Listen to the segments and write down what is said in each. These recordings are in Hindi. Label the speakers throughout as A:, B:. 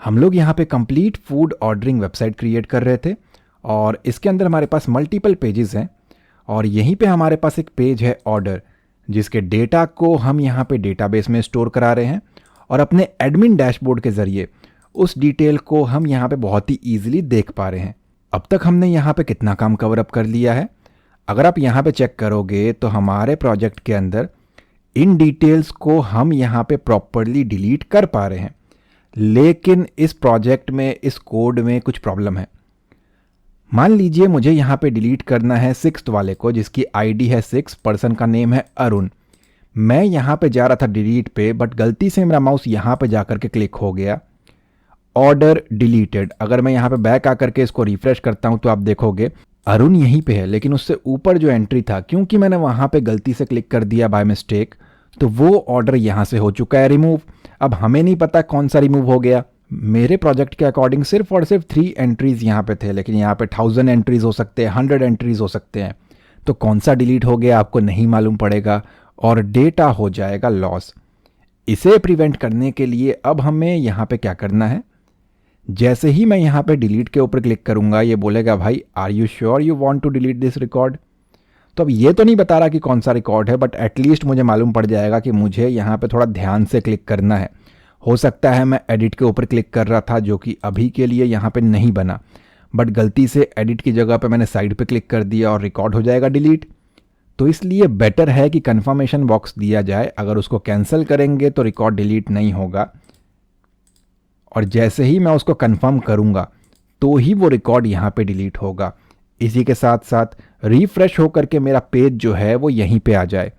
A: हम लोग यहाँ पे complete food ordering website create कर रहे थे और इसके अंदर हमारे पास मल्टीपल पेजेस हैं और यहीं पे हमारे पास एक पेज है ऑर्डर, जिसके डेटा को हम यहाँ पे डेटाबेस में स्टोर करा रहे हैं और अपने एडमिन डैशबोर्ड के ज़रिए उस डिटेल को हम यहाँ पे बहुत ही ईजिली देख पा रहे हैं। अब तक हमने यहाँ पे कितना काम कवर अप कर लिया है, अगर आप यहाँ पे चेक करोगे तो हमारे प्रोजेक्ट के अंदर इन डिटेल्स को हम यहाँ पे प्रॉपरली डिलीट कर पा रहे हैं। लेकिन इस प्रोजेक्ट में, इस कोड में कुछ प्रॉब्लम है। मान लीजिए मुझे यहाँ पे डिलीट करना है 6th वाले को, जिसकी आईडी है 6, पर्सन का नेम है अरुण। मैं यहाँ पे जा रहा था डिलीट पे, बट गलती से मेरा माउस यहाँ पे जाकर के क्लिक हो गया, ऑर्डर डिलीटेड। अगर मैं यहाँ पे बैक आकर के इसको रिफ्रेश करता हूँ तो आप देखोगे अरुण यहीं पे है, लेकिन उससे ऊपर जो एंट्री था, क्योंकि मैंने वहाँ पे गलती से क्लिक कर दिया बाय मिस्टेक, तो वो ऑर्डर यहाँ से हो चुका है रिमूव। अब हमें नहीं पता कौन सा रिमूव हो गया। मेरे प्रोजेक्ट के अकॉर्डिंग सिर्फ और सिर्फ 3 एंट्रीज यहाँ पे थे, लेकिन यहाँ पे 1000 एंट्रीज हो सकते हैं, 100 एंट्रीज हो सकते हैं। तो कौन सा डिलीट हो गया आपको नहीं मालूम पड़ेगा और डेटा हो जाएगा लॉस। इसे प्रिवेंट करने के लिए अब हमें यहाँ पे क्या करना है, जैसे ही मैं यहाँ पे डिलीट के ऊपर क्लिक करूँगा, ये बोलेगा भाई are you sure you want to delete this record. तो अब ये तो नहीं बता रहा कि कौन सा रिकॉर्ड है, बट एटलीस्ट मुझे मालूम पड़ जाएगा कि मुझे यहाँ पे थोड़ा ध्यान से क्लिक करना है। हो सकता है मैं एडिट के ऊपर क्लिक कर रहा था, जो कि अभी के लिए यहाँ पे नहीं बना, बट गलती से एडिट की जगह पे मैंने साइड पे क्लिक कर दिया और रिकॉर्ड हो जाएगा डिलीट। तो इसलिए बेटर है कि कन्फर्मेशन बॉक्स दिया जाए। अगर उसको कैंसिल करेंगे तो रिकॉर्ड डिलीट नहीं होगा, और जैसे ही मैं उसको कंफर्म करूंगा तो ही वो रिकॉर्ड यहाँ पे डिलीट होगा। इसी के साथ साथ रिफ्रेश होकर के मेरा पेज जो है वो यहीं पे आ जाए।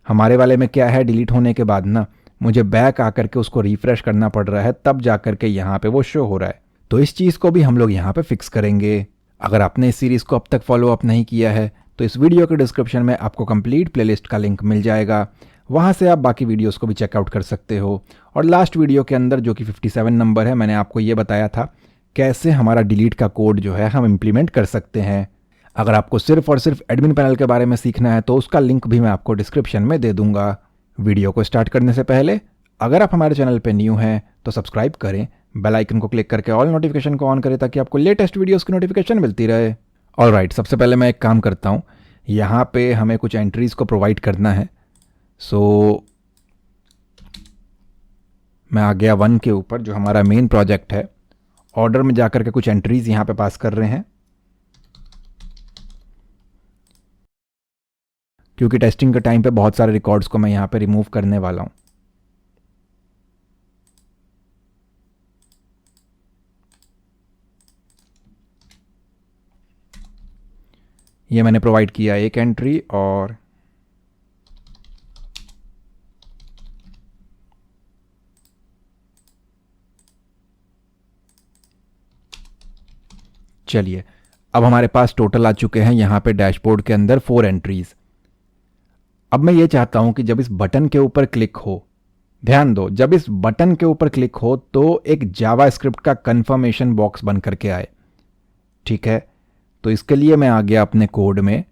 A: हमारे वाले में क्या है, डिलीट होने के बाद ना मुझे बैक आकर के उसको रिफ्रेश करना पड़ रहा है, तब जा कर के यहाँ पे वो शो हो रहा है। तो इस चीज़ को भी हम लोग यहाँ पे फिक्स करेंगे। अगर आपने इस सीरीज़ को अब तक फॉलो अप नहीं किया है तो इस वीडियो के डिस्क्रिप्शन में आपको कंप्लीट प्लेलिस्ट का लिंक मिल जाएगा, वहाँ से आप बाकी वीडियोस को भी चेकआउट कर सकते हो। और लास्ट वीडियो के अंदर, जो कि 57 नंबर है, मैंने आपको ये बताया था कैसे हमारा डिलीट का कोड जो है हम इम्प्लीमेंट कर सकते हैं। अगर आपको सिर्फ और सिर्फ एडमिन पैनल के बारे में सीखना है तो उसका लिंक भी मैं आपको डिस्क्रिप्शन में दे दूंगा। वीडियो को स्टार्ट करने से पहले अगर आप हमारे चैनल पर न्यू हैं तो सब्सक्राइब करें, बेल आइकन को क्लिक करके ऑल नोटिफिकेशन को ऑन करें ताकि आपको लेटेस्ट वीडियोज़ की नोटिफिकेशन मिलती रहे। ऑलराइट, सबसे पहले मैं एक काम करता हूँ, यहाँ पे हमें कुछ एंट्रीज़ को प्रोवाइड करना है। सो मैं आ गया 1 के ऊपर, जो हमारा मेन प्रोजेक्ट है। ऑर्डर में जाकर के कुछ एंट्रीज यहाँ पे पास कर रहे हैं, क्योंकि टेस्टिंग के टाइम पे बहुत सारे रिकॉर्ड्स को मैं यहाँ पे रिमूव करने वाला हूँ। ये मैंने प्रोवाइड किया एक एंट्री, और चलिए अब हमारे पास टोटल आ चुके हैं यहाँ पे डैशबोर्ड के अंदर 4 एंट्रीज। अब मैं ये चाहता हूँ कि जब इस बटन के ऊपर क्लिक हो, ध्यान दो, जब इस बटन के ऊपर क्लिक हो तो एक जावास्क्रिप्ट का कंफर्मेशन बॉक्स बन करके आए। ठीक है, तो इसके लिए मैं आ गया अपने कोड में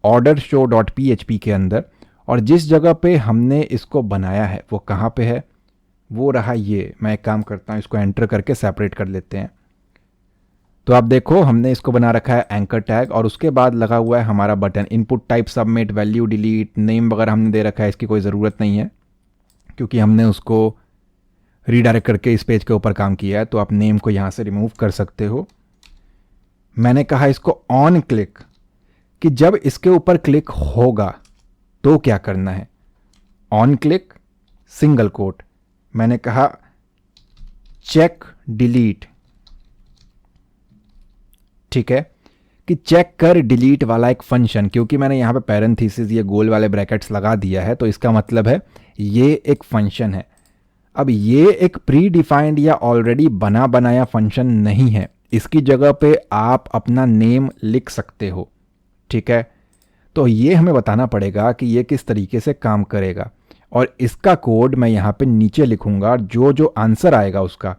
A: ऑर्डर शो डॉट PHP के अंदर, और जिस जगह पे हमने इसको बनाया है वो कहाँ पे है, वो रहा ये। मैं एक काम करता हूँ, इसको एंटर करके सेपरेट कर लेते हैं। तो आप देखो हमने इसको बना रखा है एंकर टैग, और उसके बाद लगा हुआ है हमारा button input type submit value delete. Name वगैरह हमने दे रखा है, इसकी कोई ज़रूरत नहीं है क्योंकि हमने उसको रीडायरेक्ट करके इस पेज के ऊपर काम किया है। तो आप नेम को यहाँ से रिमूव कर सकते हो। मैंने कहा इसको ऑन क्लिक, कि जब इसके ऊपर क्लिक होगा तो क्या करना है। ऑन क्लिक सिंगल कोट, मैंने कहा चेक डिलीट। ठीक है, कि चेक कर डिलीट वाला एक फंक्शन, क्योंकि मैंने यहाँ पे पैरेंथेसिस ये गोल वाले ब्रैकेट्स लगा दिया है, तो इसका मतलब है ये एक फंक्शन है। अब ये एक प्री डिफाइंड या ऑलरेडी बना बनाया फंक्शन नहीं है, इसकी जगह पे आप अपना नेम लिख सकते हो। ठीक है, तो ये हमें बताना पड़ेगा कि ये किस तरीके से काम करेगा, और इसका कोड मैं यहाँ पे नीचे लिखूंगा। जो जो आंसर आएगा उसका,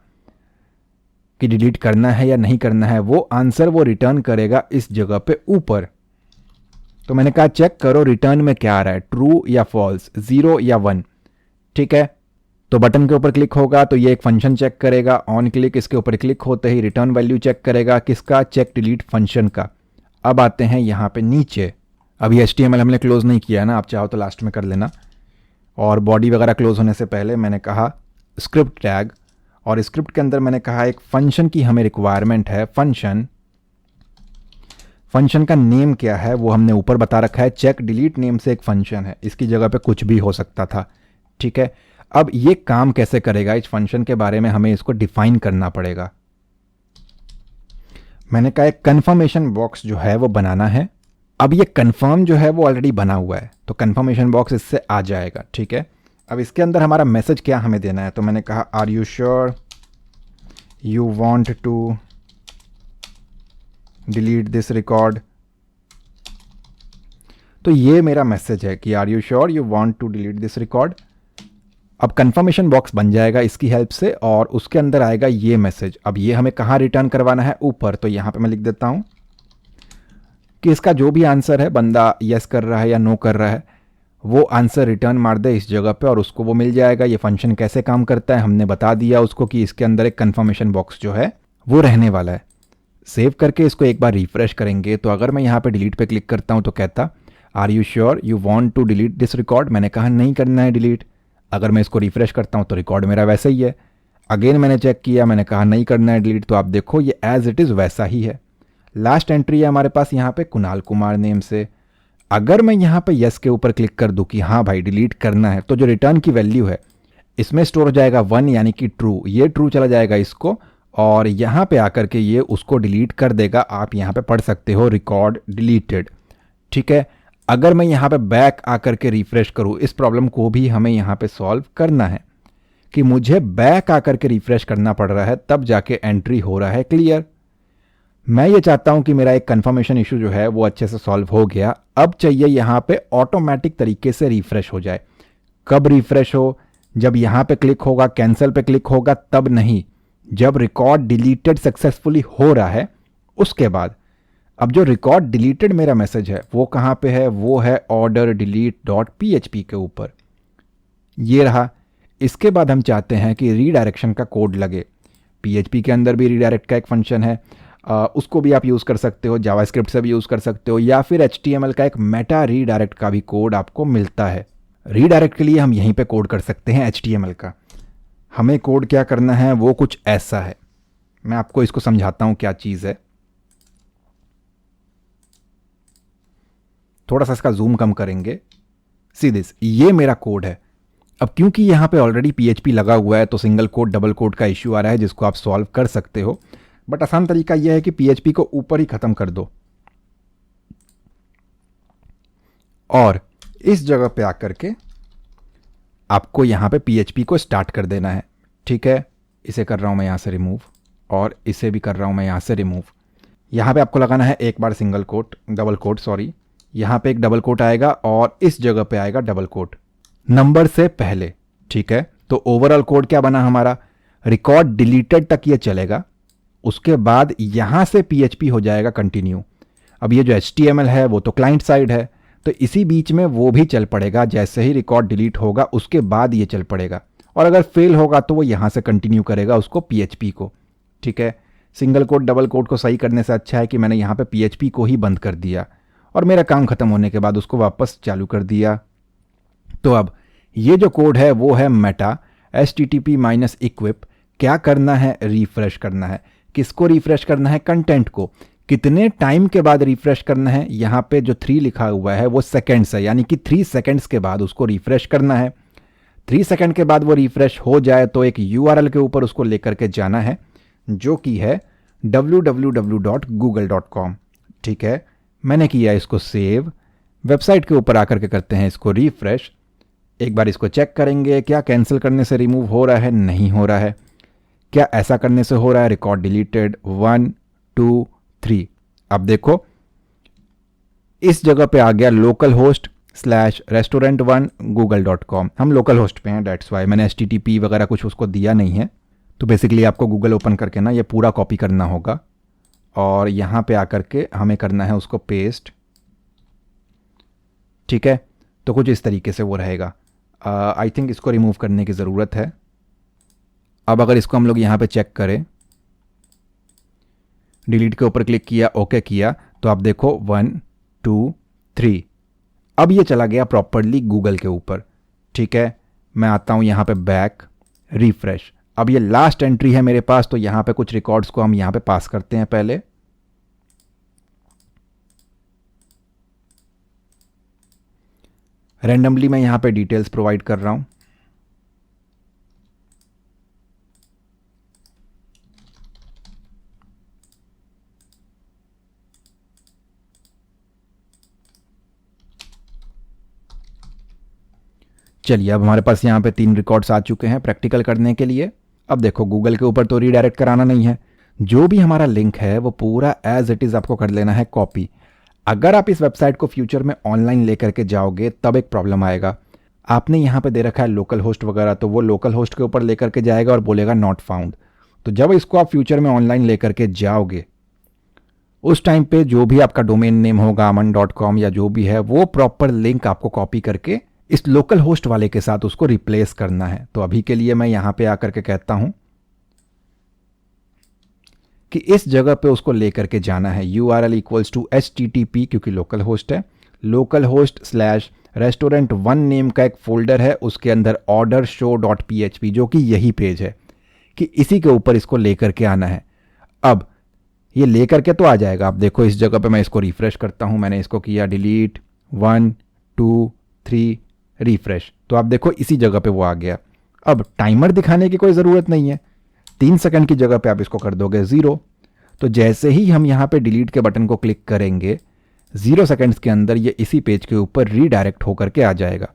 A: कि डिलीट करना है या नहीं करना है, वो आंसर वो रिटर्न करेगा इस जगह पे ऊपर। तो मैंने कहा चेक करो रिटर्न में क्या आ रहा है, ट्रू या फॉल्स, 0 या 1। ठीक है, तो बटन के ऊपर क्लिक होगा तो ये एक फंक्शन चेक करेगा, ऑन क्लिक इसके ऊपर क्लिक होते ही रिटर्न वैल्यू चेक करेगा, किसका, चेक डिलीट फंक्शन का। अब आते हैं यहाँ पे नीचे, अभी HTML हमने क्लोज नहीं किया है ना, आप चाहो तो लास्ट में कर लेना। और बॉडी वगैरह क्लोज होने से पहले मैंने कहा स्क्रिप्ट टैग, और स्क्रिप्ट के अंदर मैंने कहा एक फंक्शन की हमें रिक्वायरमेंट है। फंक्शन का नेम क्या है वो हमने ऊपर बता रखा है, चेक डिलीट नेम से एक फंक्शन है, इसकी जगह पे कुछ भी हो सकता था, ठीक है। अब ये काम कैसे करेगा, इस फंक्शन के बारे में हमें इसको डिफाइन करना पड़ेगा। मैंने कहा एक कन्फर्मेशन बॉक्स जो है वो बनाना है। अब ये कन्फर्म जो है वो ऑलरेडी बना हुआ है, तो कन्फर्मेशन बॉक्स इससे आ जाएगा, ठीक है। अब इसके अंदर हमारा मैसेज क्या हमें देना है, तो मैंने कहा are you sure you want to delete this record. तो ये मेरा मैसेज है कि are you sure you want to delete this record. अब कंफर्मेशन बॉक्स बन जाएगा इसकी हेल्प से, और उसके अंदर आएगा ये मैसेज। अब ये हमें कहाँ रिटर्न करवाना है, ऊपर, तो यहाँ पे मैं लिख देता हूँ कि इसका जो भी आंसर है, बंदा यस कर रहा है या नो कर रहा है, वो आंसर रिटर्न मार दे इस जगह पे और उसको वो मिल जाएगा। ये फंक्शन कैसे काम करता है हमने बता दिया उसको कि इसके अंदर एक कंफर्मेशन बॉक्स जो है वो रहने वाला है। सेव करके इसको एक बार रिफ्रेश करेंगे तो अगर मैं यहाँ पे डिलीट पे क्लिक करता हूँ तो कहता are you sure you want to delete this record. मैंने कहा नहीं करना है डिलीट। अगर मैं इसको रिफ्रेश करता हूँ तो रिकॉर्ड मेरा वैसा ही है। अगेन मैंने चेक किया, मैंने कहा नहीं करना है डिलीट, तो आप देखो ये एज इट इज़ वैसा ही है। लास्ट एंट्री है हमारे पास यहाँ पे कुणाल कुमार नेम से। अगर मैं यहाँ पे यस के ऊपर क्लिक कर दूँ कि हाँ भाई डिलीट करना है, तो जो रिटर्न की वैल्यू है इसमें स्टोर हो जाएगा 1 यानी कि ट्रू। ये ट्रू चला जाएगा इसको, और यहाँ पे आकर के ये उसको डिलीट कर देगा। आप यहाँ पे पढ़ सकते हो रिकॉर्ड डिलीटेड, ठीक है। अगर मैं यहाँ पे बैक आकर के रिफ्रेश करूँ, इस प्रॉब्लम को भी हमें यहाँ पे सॉल्व करना है कि मुझे बैक आकर के रिफ्रेश करना पड़ रहा है, तब जाके एंट्री हो रहा है क्लियर। मैं ये चाहता हूं कि मेरा एक कंफर्मेशन इशू जो है वो अच्छे से सॉल्व हो गया। अब चाहिए यहाँ पे ऑटोमेटिक तरीके से रिफ्रेश हो जाए। कब रिफ्रेश हो, जब यहाँ पे क्लिक होगा, कैंसिल पे क्लिक होगा, तब नहीं, जब रिकॉर्ड डिलीटेड सक्सेसफुली हो रहा है उसके बाद। अब जो रिकॉर्ड डिलीटेड मेरा मैसेज है वो कहाँ पे है, वो है ऑर्डर डिलीट डॉट PHP के ऊपर, ये रहा। इसके बाद हम चाहते हैं कि रीडायरेक्शन का कोड लगे। PHP के अंदर भी रीडायरेक्ट का एक फंक्शन है, उसको भी आप यूज़ कर सकते हो, जावास्क्रिप्ट से भी यूज़ कर सकते हो, या फिर HTML का एक मेटा रीडायरेक्ट का भी कोड आपको मिलता है। रीडायरेक्ट के लिए हम यहीं पे कोड कर सकते हैं HTML का। हमें कोड क्या करना है वो कुछ ऐसा है, मैं आपको इसको समझाता हूं क्या चीज़ है। थोड़ा सा इसका जूम कम करेंगे। सी दिस, ये मेरा कोड है। अब क्योंकि यहाँ पे ऑलरेडी PHP लगा हुआ है तो सिंगल कोड डबल कोड का इश्यू आ रहा है, जिसको आप सॉल्व कर सकते हो। बट आसान तरीका यह है कि PHP को ऊपर ही खत्म कर दो और इस जगह पे आकर के आपको यहाँ पे PHP को स्टार्ट कर देना है, ठीक है। इसे कर रहा हूँ मैं यहाँ से रिमूव, और इसे भी कर रहा हूँ मैं यहाँ से रिमूव। यहाँ पे आपको लगाना है एक बार single quote, double quote sorry, यहाँ पे एक डबल कोट आएगा और इस जगह पे आएगा डबल कोट नंबर से पहले, ठीक है। तो ओवरऑल कोड क्या बना हमारा, रिकॉर्ड डिलीटेड तक ये चलेगा, उसके बाद यहाँ से PHP हो जाएगा कंटिन्यू। अब ये जो HTML है वो तो क्लाइंट साइड है, तो इसी बीच में वो भी चल पड़ेगा। जैसे ही रिकॉर्ड डिलीट होगा उसके बाद ये चल पड़ेगा, और अगर फेल होगा तो वो यहाँ से कंटिन्यू करेगा उसको PHP को, ठीक है। सिंगल कोट डबल कोट को सही करने से अच्छा है कि मैंने यहाँ पे PHP को ही बंद कर दिया और मेरा काम खत्म होने के बाद उसको वापस चालू कर दिया। तो अब ये जो कोड है वो है मेटा HTTP-equip। क्या करना है, रिफ्रेश करना है। किसको रिफ्रेश करना है, कंटेंट को। कितने टाइम के बाद रिफ्रेश करना है, यहाँ पे जो 3 लिखा हुआ है वो सेकेंड्स है, यानी कि 3 सेकेंड्स के बाद उसको रिफ्रेश करना है। 3 सेकेंड के बाद वो रिफ्रेश हो जाए तो एक URL के ऊपर उसको लेकर के जाना है, जो कि है www.google.com, ठीक है। मैंने किया इसको सेव। वेबसाइट के ऊपर आकर के करते हैं इसको रिफ्रेश। एक बार इसको चेक करेंगे, क्या कैंसिल करने से रिमूव हो रहा है, नहीं हो रहा है। क्या ऐसा करने से हो रहा है, रिकॉर्ड डिलीटेड 1 2 3। अब देखो इस जगह पे आ गया लोकल होस्ट /restaurant1 google.com। हम लोकल होस्ट पे हैं, डेट्स वाई मैंने HTTP वगैरह कुछ उसको दिया नहीं है। तो बेसिकली आपको गूगल ओपन करके ना ये पूरा कॉपी करना होगा और यहाँ पे आकर के हमें करना है उसको पेस्ट, ठीक है। तो कुछ इस तरीके से वो रहेगा। आई थिंक इसको रिमूव करने की ज़रूरत है। अब अगर इसको हम लोग यहाँ पे चेक करें, डिलीट के ऊपर क्लिक किया, ओके किया, तो आप देखो 1 2 3, अब ये चला गया प्रॉपरली गूगल के ऊपर। ठीक है, मैं आता हूँ यहाँ पे बैक, रिफ्रेश। अब ये लास्ट एंट्री है मेरे पास, तो यहाँ पे कुछ रिकॉर्ड्स को हम यहाँ पे पास करते हैं पहले। रैंडमली मैं यहाँ पे डिटेल्स प्रोवाइड कर रहा हूँ। चलिए, अब हमारे पास यहाँ पे 3 रिकॉर्ड्स आ चुके हैं प्रैक्टिकल करने के लिए। अब देखो, गूगल के ऊपर तो रीडायरेक्ट कराना नहीं है, जो भी हमारा लिंक है वो पूरा एज इट इज़ आपको कर लेना है कॉपी। अगर आप इस वेबसाइट को फ्यूचर में ऑनलाइन लेकर के जाओगे तब एक प्रॉब्लम आएगा। आपने यहाँ पे दे रखा है लोकल होस्ट वगैरह, तो वो लोकल होस्ट के ऊपर लेकर के जाएगा और बोलेगा नॉट फाउंड। तो जब इसको आप फ्यूचर में ऑनलाइन लेकर के जाओगे, उस टाइम पे जो भी आपका डोमेन नेम होगा aman.com या जो भी है, वो प्रॉपर लिंक आपको कॉपी करके इस लोकल होस्ट वाले के साथ उसको रिप्लेस करना है। तो अभी के लिए मैं यहां पे आकर के कहता हूं कि इस जगह पे उसको लेकर के जाना है। URL = HTTP, क्योंकि लोकल होस्ट है, लोकल होस्ट /restaurant1 नेम का एक फोल्डर है, उसके अंदर order show.php, जो कि यही पेज है, कि इसी के ऊपर इसको लेकर के आना है। अब ये लेकर के तो आ जाएगा। आप देखो, इस जगह पे मैं इसको रिफ्रेश करता हूं, मैंने इसको किया डिलीट, 1 2 3 रिफ्रेश, तो आप देखो इसी जगह पे वो आ गया। अब टाइमर दिखाने की कोई ज़रूरत नहीं है, 3 सेकंड की जगह पे आप इसको कर दोगे 0। तो जैसे ही हम यहाँ पे डिलीट के बटन को क्लिक करेंगे, 0 सेकंड्स के अंदर ये इसी पेज के ऊपर रीडायरेक्ट होकर के आ जाएगा।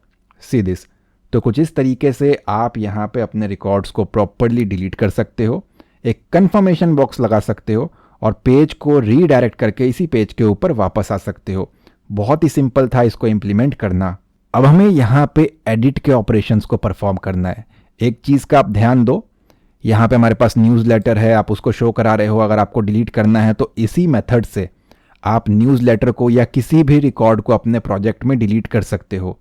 A: See this. तो कुछ इस तरीके से आप यहाँ पे अपने रिकॉर्ड्स को प्रॉपरली डिलीट कर सकते हो, एक कंफर्मेशन बॉक्स लगा सकते हो और पेज को रीडायरेक्ट करके इसी पेज के ऊपर वापस आ सकते हो। बहुत ही सिंपल था इसको इम्प्लीमेंट करना। अब हमें यहाँ पे एडिट के ऑपरेशंस को परफॉर्म करना है। एक चीज़ का आप ध्यान दो, यहाँ पे हमारे पास न्यूज़लेटर है, आप उसको शो करा रहे हो। अगर आपको डिलीट करना है तो इसी मेथड से आप न्यूज़लेटर को या किसी भी रिकॉर्ड को अपने प्रोजेक्ट में डिलीट कर सकते हो।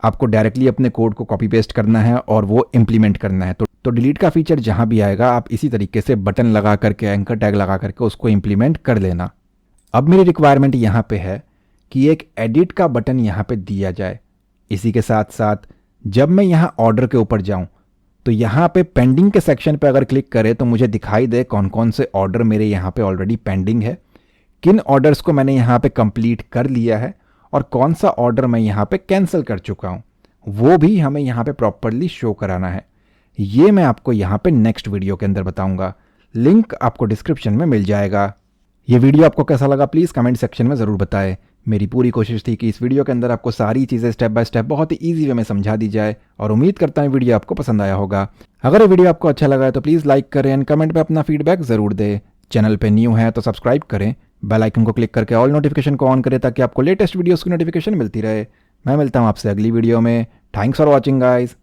A: आपको डायरेक्टली अपने कोड को कॉपी पेस्ट करना है और वो इम्प्लीमेंट करना है। तो डिलीट का फीचर जहाँ भी आएगा, आप इसी तरीके से बटन लगा करके, एंकर टैग लगा करके उसको इम्प्लीमेंट कर लेना। अब मेरी रिक्वायरमेंट यहाँ पे है कि एक एडिट का बटन यहाँ पे दिया जाए। इसी के साथ साथ जब मैं यहाँ ऑर्डर के ऊपर जाऊँ तो यहाँ पे पेंडिंग के सेक्शन पे अगर क्लिक करें तो मुझे दिखाई दे कौन कौन से ऑर्डर मेरे यहाँ पे ऑलरेडी पेंडिंग है, किन ऑर्डर्स को मैंने यहाँ पे कंप्लीट कर लिया है और कौन सा ऑर्डर मैं यहाँ पे कैंसिल कर चुका हूँ, वो भी हमें यहाँ पे प्रॉपरली शो कराना है। ये मैं आपको यहाँ पे नेक्स्ट वीडियो के अंदर बताऊँगा, लिंक आपको डिस्क्रिप्शन में मिल जाएगा। ये वीडियो आपको कैसा लगा प्लीज़ कमेंट सेक्शन में ज़रूर बताएं। मेरी पूरी कोशिश थी कि इस वीडियो के अंदर आपको सारी चीज़ें स्टेप बाय स्टेप बहुत ही ईजी वे में समझा दी जाए और उम्मीद करता हूँ वीडियो आपको पसंद आया होगा। अगर ये वीडियो आपको अच्छा लगा है तो प्लीज़ लाइक करें एंड कमेंट में अपना फीडबैक ज़रूर दें। चैनल पे न्यू है तो सब्सक्राइब करें, बेल आइकन को क्लिक करके ऑल नोटिफिकेशन को ऑन करें ताकि आपको लेटेस्ट वीडियोज़ की नोटिफिकेशन मिलती रहे। मैं मिलता हूँ आपसे अगली वीडियो में। Thanks for watching guys.